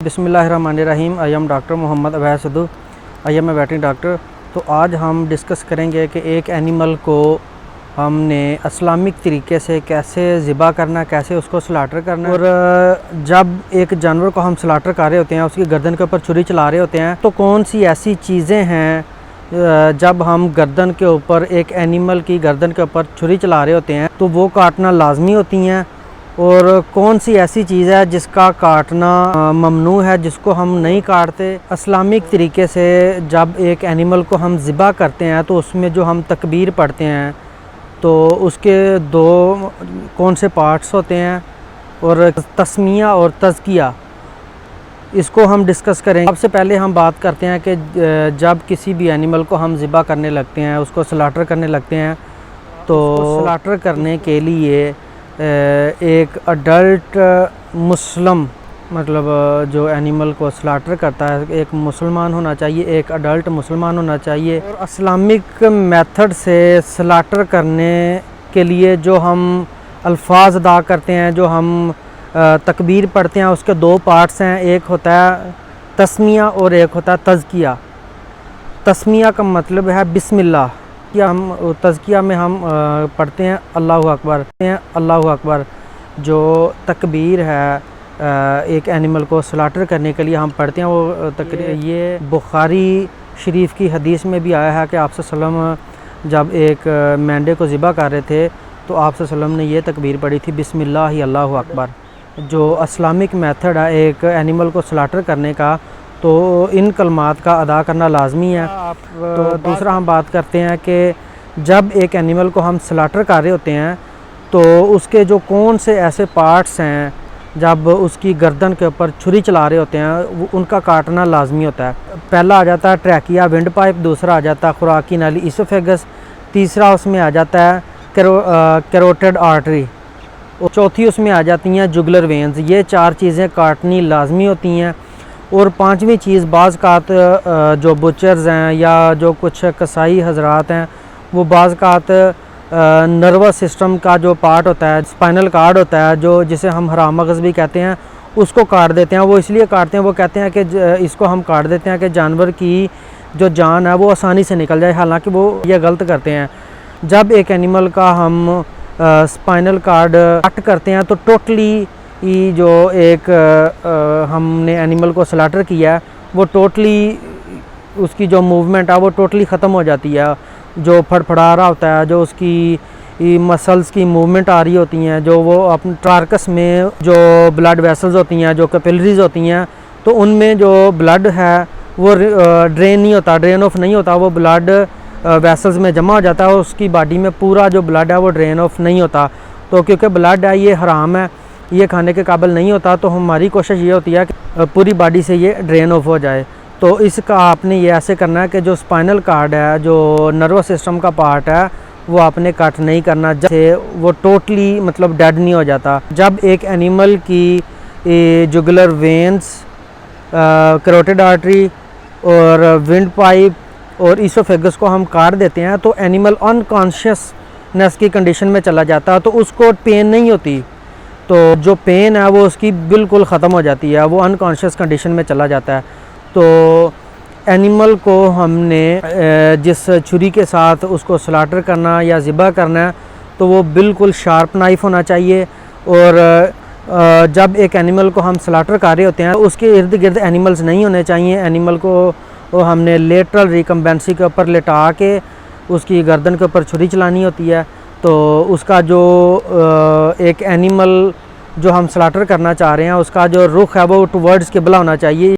बिस्मिल्लाहिर्रहमानिर्रहीम। I am doctor Mohammad Awais Sadu. I am a veterinary doctor. तो आज हम डिस्कस करेंगे कि एक एनिमल को हमने इस्लामिक तरीके से कैसे ज़िबा करना, कैसे उसको स्लाटर करना। और जब एक जानवर को हम स्लाटर कर रहे होते हैं, उसकी गर्दन के ऊपर छुरी चला रहे होते हैं, तो कौन सी ऐसी चीज़ें हैं जब हम गर्दन के ऊपर एक एनिमल की गर्दन के ऊपर छुरी चला रहे होते हैं तो वो काटना लाजमी होती हैं, और कौन सी ऐसी चीज़ है जिसका काटना ममनू है, जिसको हम नहीं काटते। इस्लामिक तरीके से जब एक एनिमल को हम ज़िबा करते हैं तो उसमें जो हम तकबीर पढ़ते हैं तो उसके दो कौन से पार्ट्स होते हैं, और तस्मिया और तज़किया, इसको हम डिस्कस करेंगे। सबसे पहले हम बात करते हैं कि जब किसी भी एनिमल को हम ज़िबा करने लगते हैं, उसको स्लाटर करने लगते हैं, तो स्लाटर करने के लिए एक अडल्ट मुस्लिम, मतलब जो एनिमल को स्लाटर करता है, एक मुसलमान होना चाहिए, एक अडल्ट मुसलमान होना चाहिए। और इस्लामिक मेथड से स्लाटर करने के लिए जो हम अल्फाज अदा करते हैं, जो हम तकबीर पढ़ते हैं, उसके दो पार्ट्स हैं। एक होता है तस्मिया और एक होता है तज़किया। तस्मिया का मतलब है बिस्मिल्लाह, या हम तज़किया में हम पढ़ते हैं अल्लाहु अकबर। जो तकबीर है एक एनिमल को स्लाटर करने के लिए हम पढ़ते हैं, वो ये बुखारी शरीफ की हदीस में भी आया है कि आप सल्लल्लाहु जब एक मेंढे को ज़िबा कर रहे थे तो आप सल्लल्लाहु ने ये तकबीर पढ़ी थी, बिस्मिल्लाह अल्लाहु अकबर। जो इस्लामिक मेथड है एक एनिमल को स्लाटर करने का, तो इन कलमात का अदा करना लाजमी है। तो दूसरा हम बात करते हैं कि जब एक एनिमल को हम स्लाटर कर रहे होते हैं तो उसके जो कौन से ऐसे पार्ट्स हैं जब उसकी गर्दन के ऊपर छुरी चला रहे होते हैं वो उनका काटना लाजमी होता है। पहला आ जाता है ट्रैकिया विंड पाइप, दूसरा आ जाता है खुराकी नाली इसोफेगस, तीसरा उसमें आ जाता है कैरोटिड आर्टरी, और चौथी उसमें आ जाती हैं जुगुलर वेन्स। ये चार चीज़ें काटनी लाजमी होती हैं। और पांचवी चीज़ बाज़ कात जो बुचर्स हैं या जो कुछ कसाई हजरात हैं वो बाज़ कात नर्वस सिस्टम का जो पार्ट होता है, स्पाइनल कार्ड होता है, जो जिसे हम हराम मगज़ भी कहते हैं, उसको काट देते हैं। वो इसलिए काटते हैं, वो कहते हैं कि इसको हम काट देते हैं कि जानवर की जो जान है वो आसानी से निकल जाए, हालांकि वो ये गलत करते हैं। जब एक एनिमल का हम स्पाइनल कार्ड कट करते हैं तो टोटली जो एक हमने एनिमल को स्लाटर किया है वो टोटली उसकी जो मूवमेंट है वो टोटली ख़त्म हो जाती है। जो फड़फड़ा रहा होता है, जो उसकी मसल्स की मूवमेंट आ रही होती हैं, जो वो अपने ट्रार्कस में जो ब्लड वेसल्स होती हैं, जो कैपिलरीज होती हैं, तो उनमें जो ब्लड है वो ड्रेन नहीं होता, ड्रेन ऑफ नहीं होता, वो ब्लड वेसल्स में जमा हो जाता है। उसकी बॉडी में पूरा जो ब्लड है वो ड्रेन ऑफ नहीं होता। तो क्योंकि ब्लड है ये हराम है, ये खाने के काबिल नहीं होता, तो हमारी कोशिश ये होती है कि पूरी बॉडी से ये ड्रेन ऑफ हो जाए। तो इसका आपने ये ऐसे करना है कि जो स्पाइनल कार्ड है, जो नर्वस सिस्टम का पार्ट है, वो आपने कट नहीं करना, जैसे वो टोटली मतलब डेड नहीं हो जाता। जब एक एनिमल की जुगुलर वेन्स, कैरोटिड आर्टरी और विंड पाइप और इसोफेगस को हम काट देते हैं तो एनिमल अनकॉन्शियसनेस की कंडीशन में चला जाता है, तो उसको पेन नहीं होती। तो जो पेन है वो उसकी बिल्कुल ख़त्म हो जाती है, वो अनकॉन्शियस कंडीशन में चला जाता है। तो एनिमल को हमने जिस छुरी के साथ उसको स्लाटर करना या ज़िबा करना है तो वो बिल्कुल शार्प नाइफ़ होना चाहिए। और जब एक एनिमल को हम स्लाटर कर रहे होते हैं तो उसके इर्द गिर्द एनिमल्स नहीं होने चाहिए। एनिमल को हमने लेटरल रिकम्बेंसी के ऊपर लेटा के उसकी गर्दन के ऊपर छुरी चलानी होती है। तो उसका जो एक एनिमल जो हम स्लाटर करना चाह रहे हैं उसका जो रुख है वो टुवर्ड्स किबला होना चाहिए।